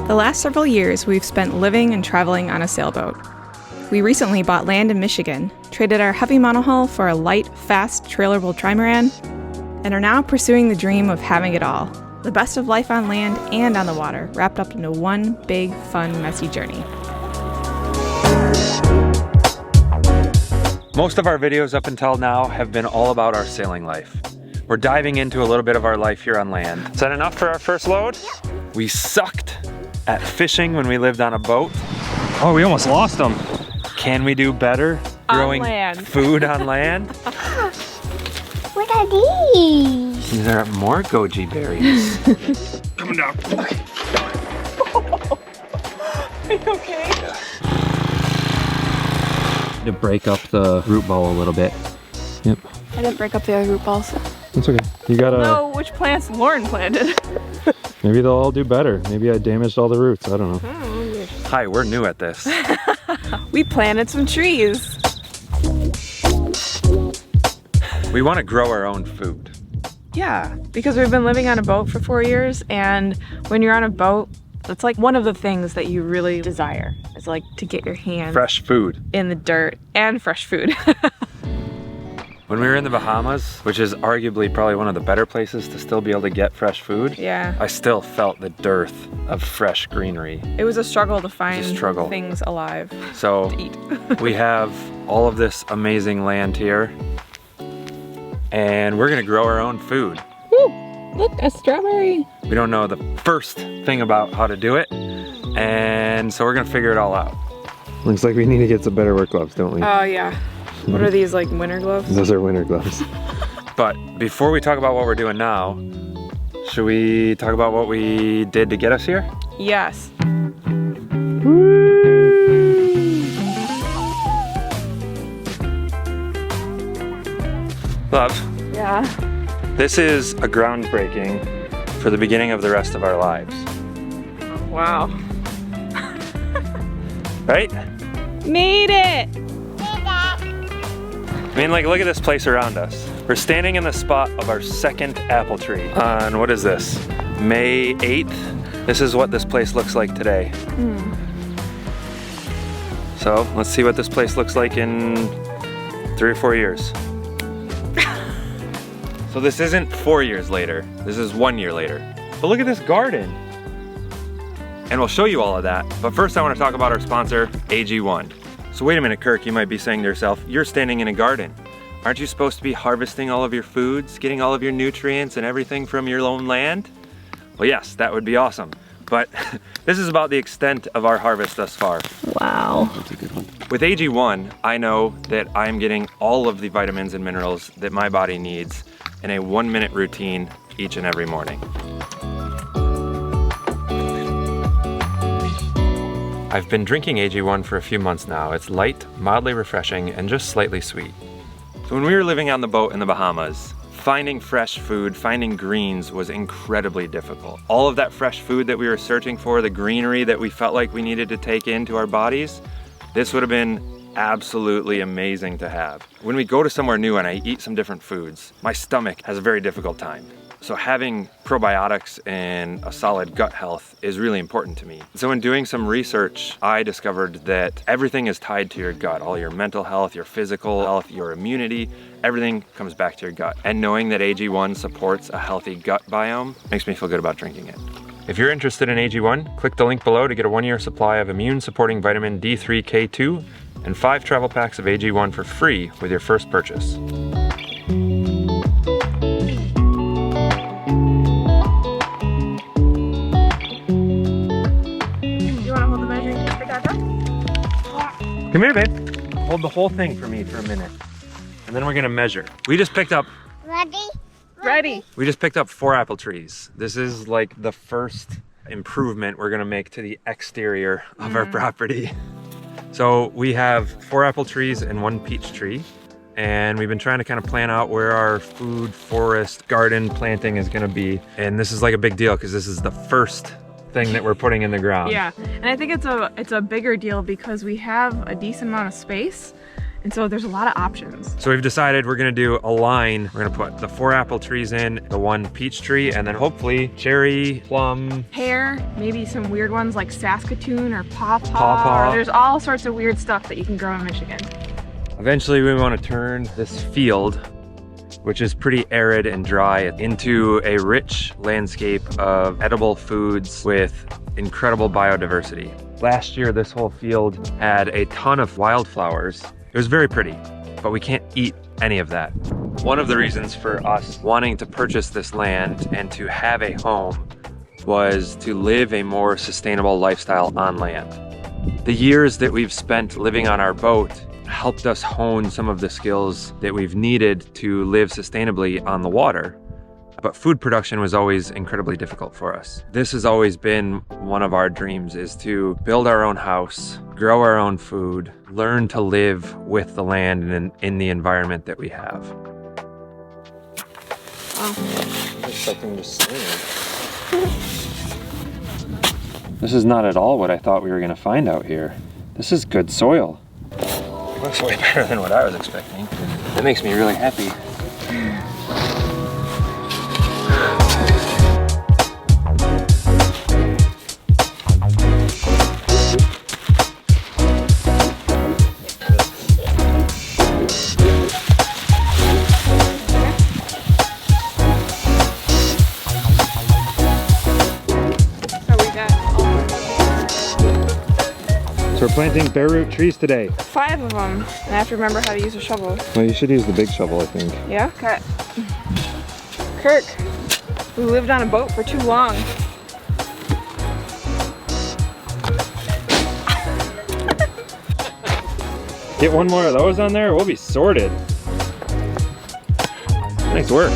The last several years, we've spent living and traveling on a sailboat. We recently bought land in Michigan, traded our heavy monohull for a light, fast, trailerable trimaran, and are now pursuing the dream of having it all. The best of life on land and on the water, wrapped up into one big, fun, messy journey. Most of our videos up until now have been all about our sailing life. We're diving into a little bit of our life here on land. Is that enough for our first load? We sucked at fishing when we lived on a boat. Oh, we almost lost them. Can we do better growing food on land? What are these? These are more goji berries. Coming down. Are you okay? Yeah. To break up the root ball a little bit. Yep. I didn't break up the other root balls. That's okay. You gotta know which plants Lauren planted. Maybe they'll all do better. Maybe I damaged all the roots. I don't know. Hi, we're new at this. We planted some trees. We want to grow our own food. Yeah, because we've been living on a boat for 4 years, and when you're on a boat, it's like one of the things that you really desire. It's like to get your hands fresh food in the dirt and fresh food. When we were in the Bahamas, which is arguably probably one of the better places to still be able to get fresh food, yeah, I still felt the dearth of fresh greenery. It was a struggle to find things alive so to eat. We have all of this amazing land here, and we're gonna grow our own food. Woo! Look, a strawberry. We don't know the first thing about how to do it, and so we're gonna figure it all out. Looks like we need to get some better work gloves, don't we? Oh yeah. What are these, like winter gloves? Those are winter gloves. But before we talk about what we're doing now, should we talk about what we did to get us here? Yes. Love. Yeah. This is a groundbreaking for the beginning of the rest of our lives. Wow. Right? Made it! I mean, like, look at this place around us. We're standing in the spot of our second apple tree on, what is this, May 8th? This is what this place looks like today. So let's see what this place looks like in 3 or 4 years. So this isn't 4 years later, this is 1 year later. But look at this garden. And we'll show you all of that. But first I want to talk about our sponsor, AG1. So wait a minute, Kirk, you might be saying to yourself, you're standing in a garden. Aren't you supposed to be harvesting all of your foods, getting all of your nutrients and everything from your own land? Well, yes, that would be awesome. But this is about the extent of our harvest thus far. Wow. That's a good one. With AG1, I know that I'm getting all of the vitamins and minerals that my body needs in a 1-minute routine each and every morning. I've been drinking AG1 for a few months now. It's light, mildly refreshing, and just slightly sweet. So when we were living on the boat in the Bahamas, finding fresh food, finding greens was incredibly difficult. All of that fresh food that we were searching for, the greenery that we felt like we needed to take into our bodies, this would have been absolutely amazing to have. When we go to somewhere new and I eat some different foods, my stomach has a very difficult time. So having probiotics and a solid gut health is really important to me. So in doing some research, I discovered that everything is tied to your gut. All your mental health, your physical health, your immunity, everything comes back to your gut. And knowing that AG1 supports a healthy gut biome makes me feel good about drinking it. If you're interested in AG1, click the link below to get a 1-year supply of immune-supporting vitamin D3K2 and 5 travel packs of AG1 for free with your first purchase. Come here, babe. Hold the whole thing for me for a minute. And then we're gonna measure. We just picked up... Ready. We just picked up 4 apple trees. This is like the first improvement we're gonna make to the exterior of our property. So we have 4 apple trees and 1 peach tree. And we've been trying to kind of plan out where our food, forest, garden planting is gonna be. And this is like a big deal because this is the first thing that we're putting in the ground. Yeah, and I think it's a bigger deal because we have a decent amount of space. And so there's a lot of options. So we've decided we're gonna do a line. We're gonna put the 4 apple trees in, the 1 peach tree, and then hopefully cherry, plum, Pear, maybe some weird ones like Saskatoon or pawpaw. Pawpaw. There's all sorts of weird stuff that you can grow in Michigan. Eventually we want to turn this field, which is pretty arid and dry, into a rich landscape of edible foods with incredible biodiversity. Last year, this whole field had a ton of wildflowers. It was very pretty, but we can't eat any of that. One of the reasons for us wanting to purchase this land and to have a home was to live a more sustainable lifestyle on land. The years that we've spent living on our boat helped us hone some of the skills that we've needed to live sustainably on the water. But food production was always incredibly difficult for us. This has always been one of our dreams, is to build our own house, grow our own food, learn to live with the land and in the environment that we have. Oh. I'm expecting just sand. This is not at all what I thought we were gonna find out here. This is good soil. It looks way better than what I was expecting. That makes me really happy. So we're planting bare root trees today. 5 of them, and I have to remember how to use a shovel. Well, you should use the big shovel, I think. Yeah? Okay. Kirk, we lived on a boat for too long. Get one more of those on there, we'll be sorted. Nice work.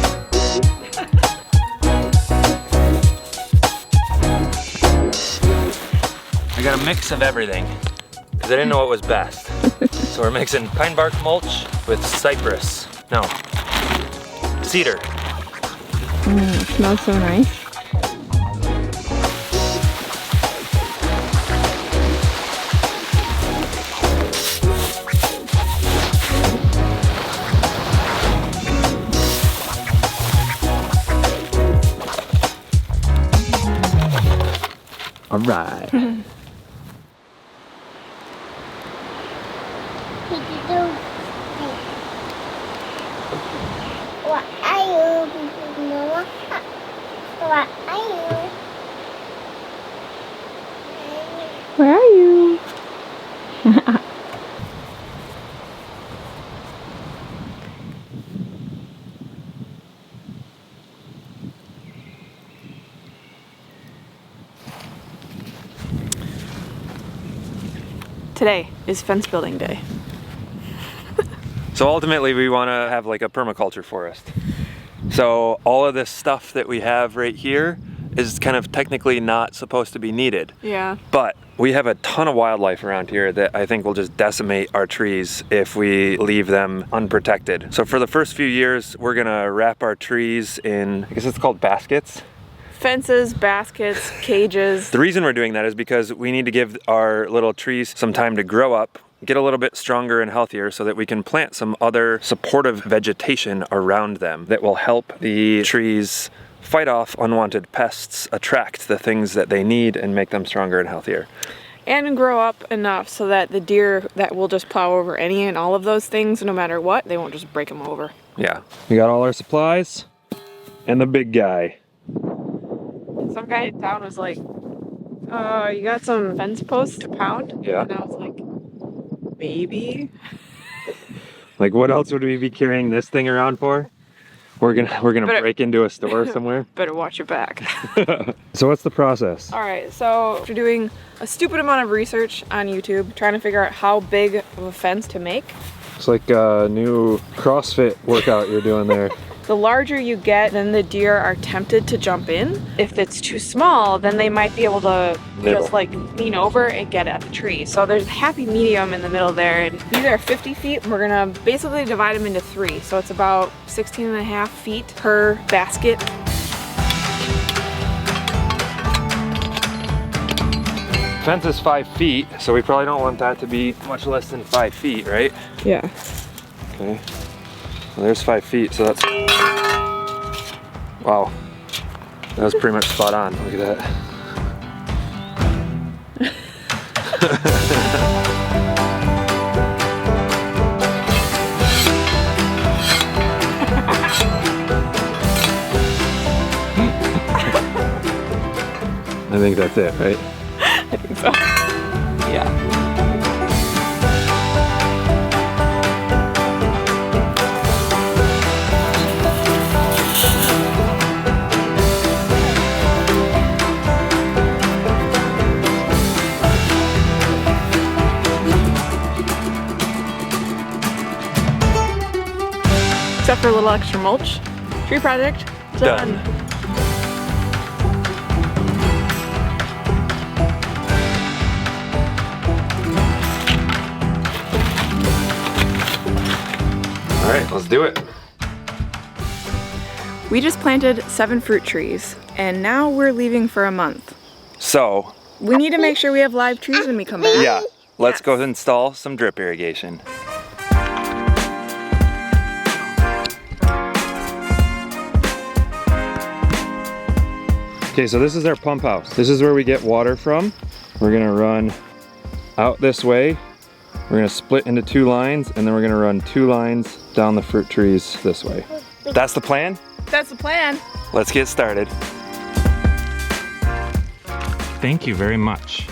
I got a mix of everything, because I didn't know what was best. So we're mixing pine bark mulch with cypress. No, cedar. It smells so nice. All right. What are you, Mama? What are you? Where are you? Today is fence building day. So ultimately we want to have like a permaculture forest. So all of this stuff that we have right here is kind of technically not supposed to be needed. Yeah. But we have a ton of wildlife around here that I think will just decimate our trees if we leave them unprotected. So for the first few years, we're gonna wrap our trees in, I guess it's called baskets. Fences, baskets, cages. The reason we're doing that is because we need to give our little trees some time to grow up, get a little bit stronger and healthier so that we can plant some other supportive vegetation around them that will help the trees fight off unwanted pests, attract the things that they need, and make them stronger and healthier. And grow up enough so that the deer that will just plow over any and all of those things, no matter what, they won't just break them over. Yeah. We got all our supplies and the big guy. Some guy in town was like, you got some fence posts to pound? Yeah. And I was like, maybe. Like, what else would we be carrying this thing around for? We're gonna break into a store somewhere. Better watch your back. So what's the process? All right, so after doing a stupid amount of research on YouTube, trying to figure out how big of a fence to make. It's like a new CrossFit workout you're doing there. The larger you get, then the deer are tempted to jump in. If it's too small, then they might be able to Nibble. just like lean over and get at the tree. So there's a happy medium in the middle there. And these are 50 feet. We're gonna basically divide them into 3. So it's about 16.5 feet per basket. fence is 5 feet, so we probably don't want that to be much less than 5 feet, right? Yeah. Okay. Well, there's 5 feet, so that's... Wow. That was pretty much spot on. Look at that. I think that's it, right? I think so. Yeah. Except for a little extra mulch. Tree project done. All right, let's do it. We just planted 7 fruit trees, and now we're leaving for a month. So, We need to make sure we have live trees when we come back. yeah, let's go install some drip irrigation. Okay, so this is our pump house. This is where we get water from. We're gonna run out this way. We're gonna split into 2 lines, and then we're gonna run 2 lines down the fruit trees this way. That's the plan? That's the plan. Let's get started. Thank you very much.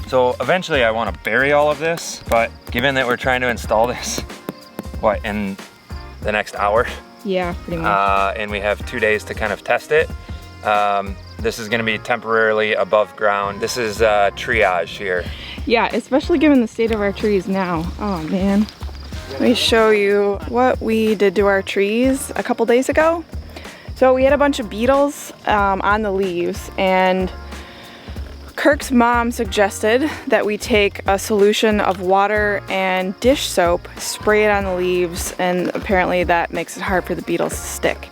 So eventually I want to bury all of this, but given that we're trying to install this, what, in the next hour? Yeah, pretty much. And we have 2 days to kind of test it. This is gonna be temporarily above ground. This is triage here. Yeah, especially given the state of our trees now. Oh man. Let me show you what we did to our trees a couple days ago. So we had a bunch of beetles on the leaves, and Kirk's mom suggested that we take a solution of water and dish soap, spray it on the leaves, and apparently that makes it hard for the beetles to stick.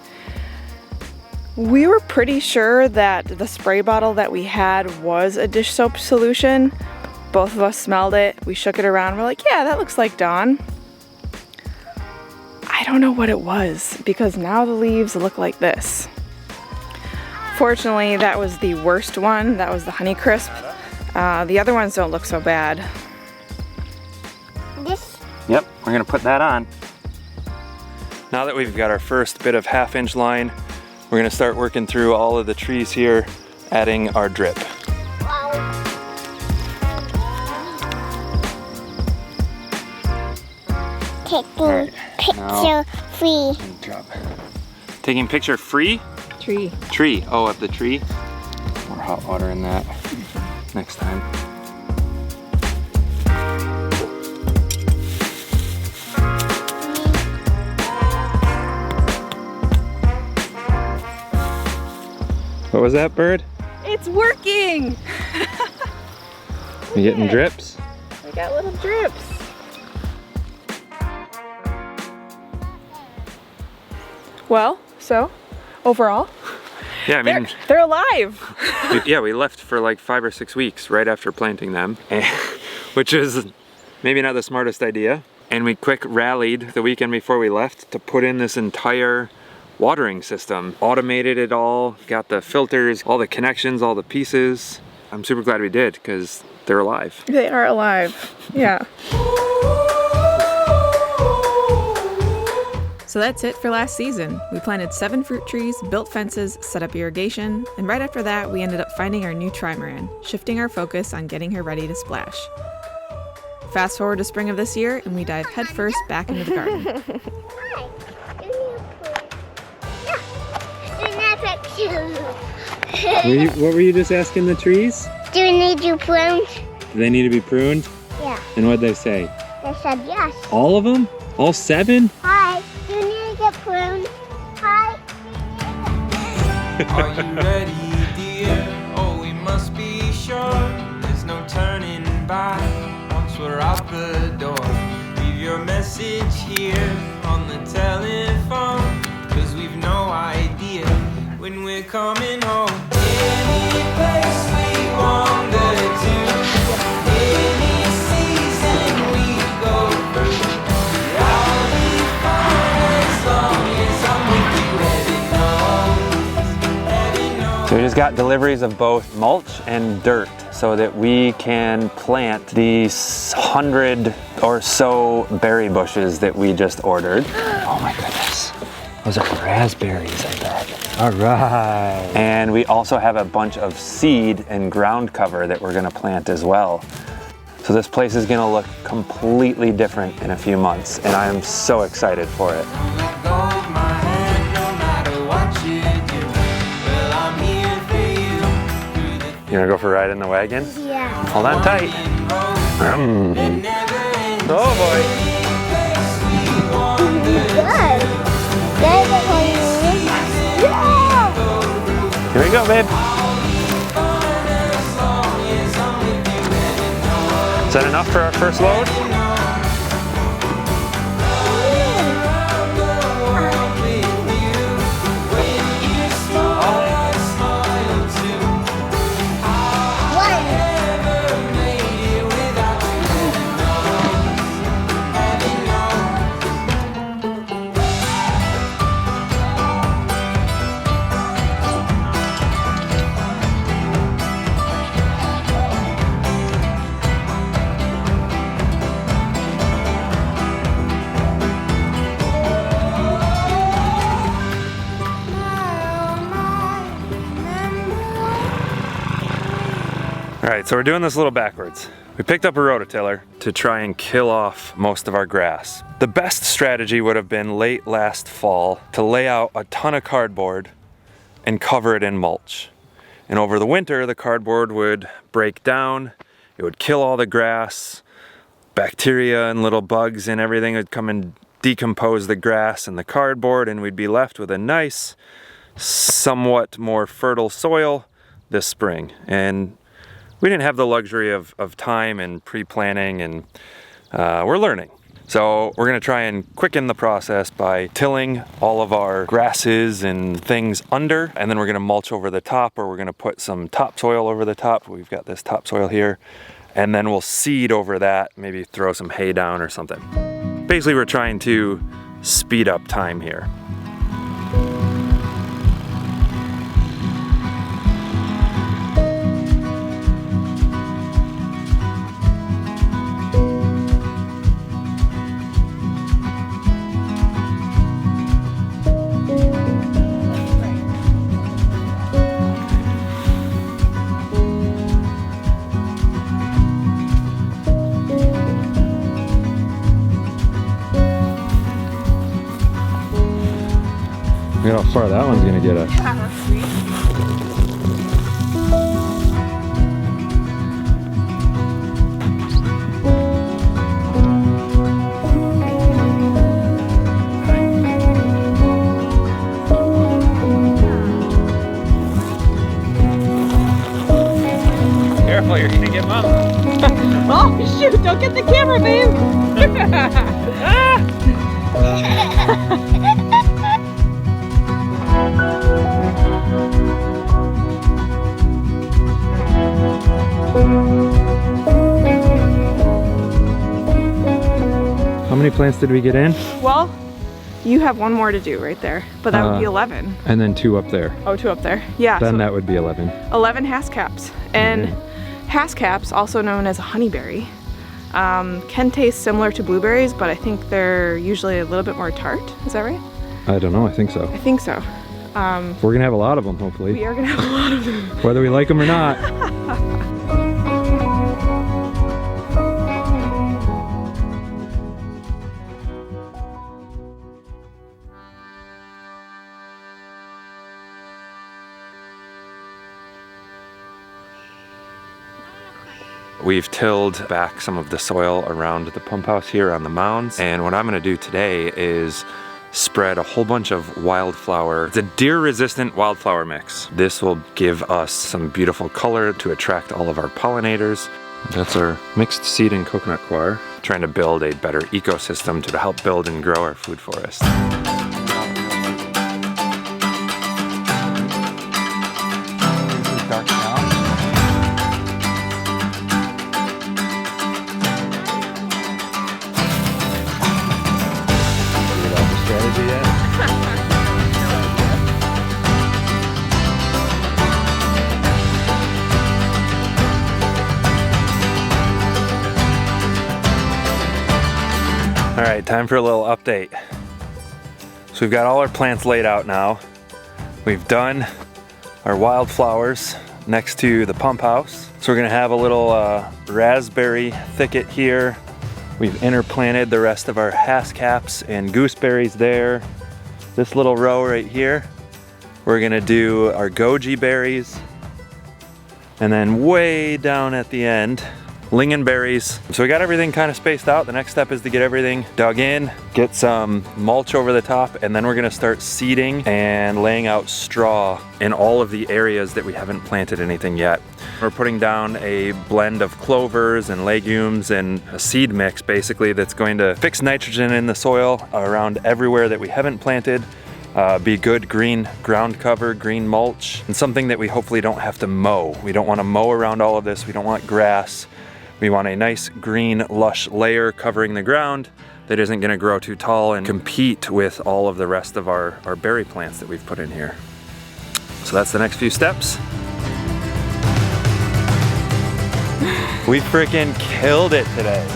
We were pretty sure that the spray bottle that we had was a dish soap solution. Both of us smelled it, we shook it around, we're like, yeah, that looks like Dawn. I don't know what it was, because now the leaves look like this. Fortunately, that was the worst one. That was the Honeycrisp. The other ones don't look so bad. This. Yep, we're gonna put that on. Now that we've got our first bit of 1/2-inch line, we're gonna start working through all of the trees here, adding our drip. Taking picture free. Good job. Taking picture free? Tree. Tree. Oh, of the tree. More hot water in that next time. What was that, bird? It's working! You getting drips? We got little drips. Well, so overall, Yeah, I mean, they're alive. yeah, we left for like 5 or 6 weeks right after planting them, which is maybe not the smartest idea. And we quick rallied the weekend before we left to put in this entire watering system. Automated it all, got the filters, all the connections, all the pieces. I'm super glad we did because they're alive. They are alive, yeah. So that's it for last season. We planted 7 fruit trees, built fences, set up irrigation, and right after that, we ended up finding our new trimaran, shifting our focus on getting her ready to splash. Fast forward to spring of this year, and we dive headfirst back into the garden. What were you just asking the trees? Do you need to prune? Do they need to be pruned? Yeah. And what'd they say? They said yes. All of them? All 7? Hi. Do you need to get pruned? Hi. Are you ready, dear? Oh, we must be sure. There's no turning back once we're out the door. Leave your message here on the telephone, 'cause we've no idea when we're coming home. Any place we want. So we just got deliveries of both mulch and dirt so that we can plant these 100 or so berry bushes that we just ordered. Oh my goodness. Those are raspberries, I bet. All right. And we also have a bunch of seed and ground cover that we're gonna plant as well. So this place is gonna look completely different in a few months, and I am so excited for it. You wanna go for a ride in the wagon? Yeah. Hold on tight. Oh boy. Good. There's a one. Yeah. Here we go, babe. Is that enough for our first load? All right, so we're doing this a little backwards. We picked up a rototiller to try and kill off most of our grass. The best strategy would have been late last fall to lay out a ton of cardboard and cover it in mulch. And over the winter, the cardboard would break down, it would kill all the grass, bacteria and little bugs and everything would come and decompose the grass and the cardboard, and we'd be left with a nice, somewhat more fertile soil this spring. And we didn't have the luxury of time and pre-planning, and we're learning. So we're gonna try and quicken the process by tilling all of our grasses and things under, and then we're gonna mulch over the top, or we're gonna put some topsoil over the top. We've got this topsoil here, and then we'll seed over that, maybe throw some hay down or something. Basically, we're trying to speed up time here. Look at how far that one's gonna get us. Yeah, that's sweet. Careful, you're gonna get mama. Oh shoot, don't get the camera, babe. How many plants did we get in? Well, you have one more to do right there, but that would be 11. And then 2 up there. Oh, 2 up there. Yeah. Then so that would be 11. 11 hascaps. And hascaps, also known as a honeyberry, can taste similar to blueberries, but I think they're usually a little bit more tart. Is that right? I don't know, I think so. I think so. We're gonna have a lot of them, hopefully. We are gonna have a lot of them. Whether we like them or not. We've tilled back some of the soil around the pump house here on the mounds, and what I'm gonna do today is spread a whole bunch of wildflower. It's a deer-resistant wildflower mix. This will give us some beautiful color to attract all of our pollinators. That's our mixed seed and coconut coir. Trying to build a better ecosystem to help build and grow our food forest. right, time for a little update. So we've got all our plants laid out now. We've done our wildflowers next to the pump house. So we're gonna have a little raspberry thicket here. We've interplanted the rest of our haskcaps and gooseberries there. This little row right here, we're gonna do our goji berries. And then way down at the end, lingonberries. So we got everything kind of spaced out. The next step is to get everything dug in, get some mulch over the top, and then we're gonna start seeding and laying out straw in all of the areas that we haven't planted anything yet. We're putting down a blend of clovers and legumes and a seed mix basically that's going to fix nitrogen in the soil around everywhere that we haven't planted. Be good green ground cover, green mulch, and something that we hopefully don't have to mow. We don't want to mow around all of this. We don't want grass. We want a nice green lush layer covering the ground that isn't going to grow too tall and compete with all of the rest of our berry plants that we've put in here. So that's the next few steps. We freaking killed it today.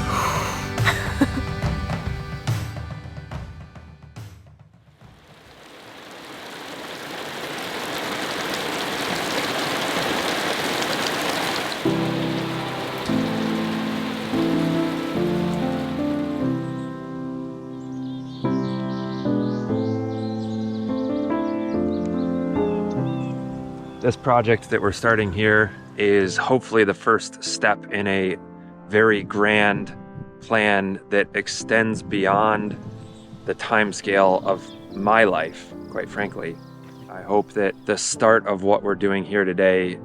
This project that we're starting here is hopefully the first step in a very grand plan that extends beyond the time scale of my life, quite frankly. I hope that the start of what we're doing here today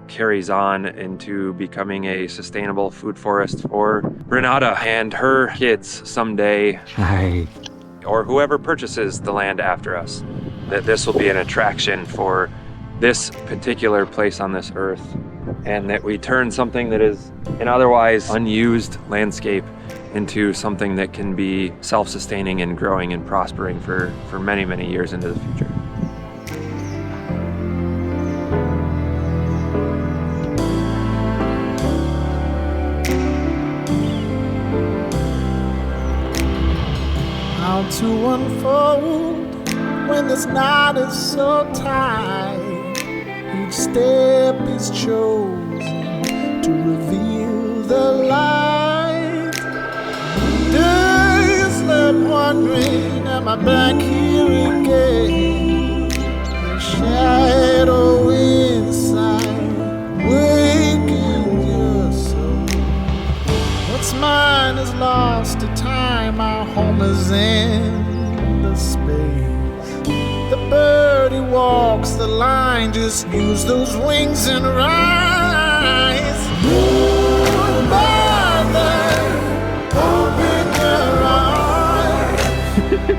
carries on into becoming a sustainable food forest for Renata and her kids someday. Hi. Or whoever purchases the land after us. That this will be an attraction for this particular place on this earth, and that we turn something that is an otherwise unused landscape into something that can be self-sustaining and growing and prospering for many, many years into the future. How to unfold when this night is so tight. Each step is chosen to reveal the light. Days left wondering, am I back here again? The shadow inside, waking your soul. What's mine is lost to time, our home is in the space. The birdie walks the line, just use those wings and rise. Moon mother, open your eyes.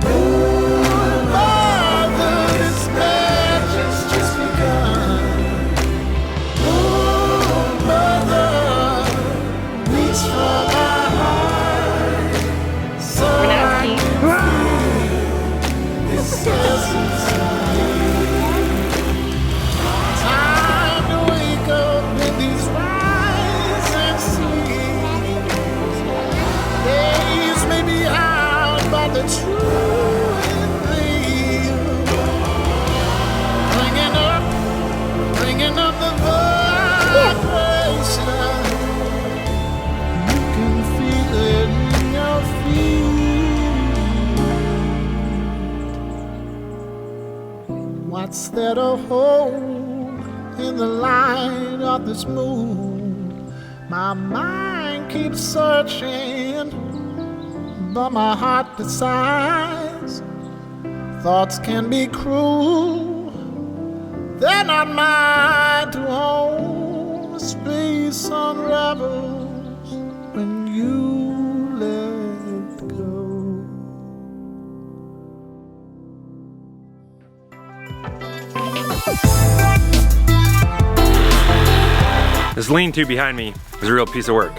Moon mother, this magic's just begun. Moon mother, reach for my heart, so I can feel this essence. The true and real, bringing up the vibration. You can feel it in your feet. What's there to hold in the light of this moon? My mind keeps searching, but my heart decides. Thoughts can be cruel, they're not mine to hold. Space unravels when you let go. This lean-to behind me is a real piece of work.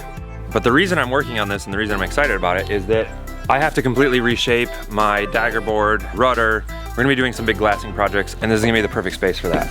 But the reason I'm working on this and the reason I'm excited about it is that I have to completely reshape my dagger board, rudder. We're gonna be doing some big glassing projects, and this is gonna be the perfect space for that.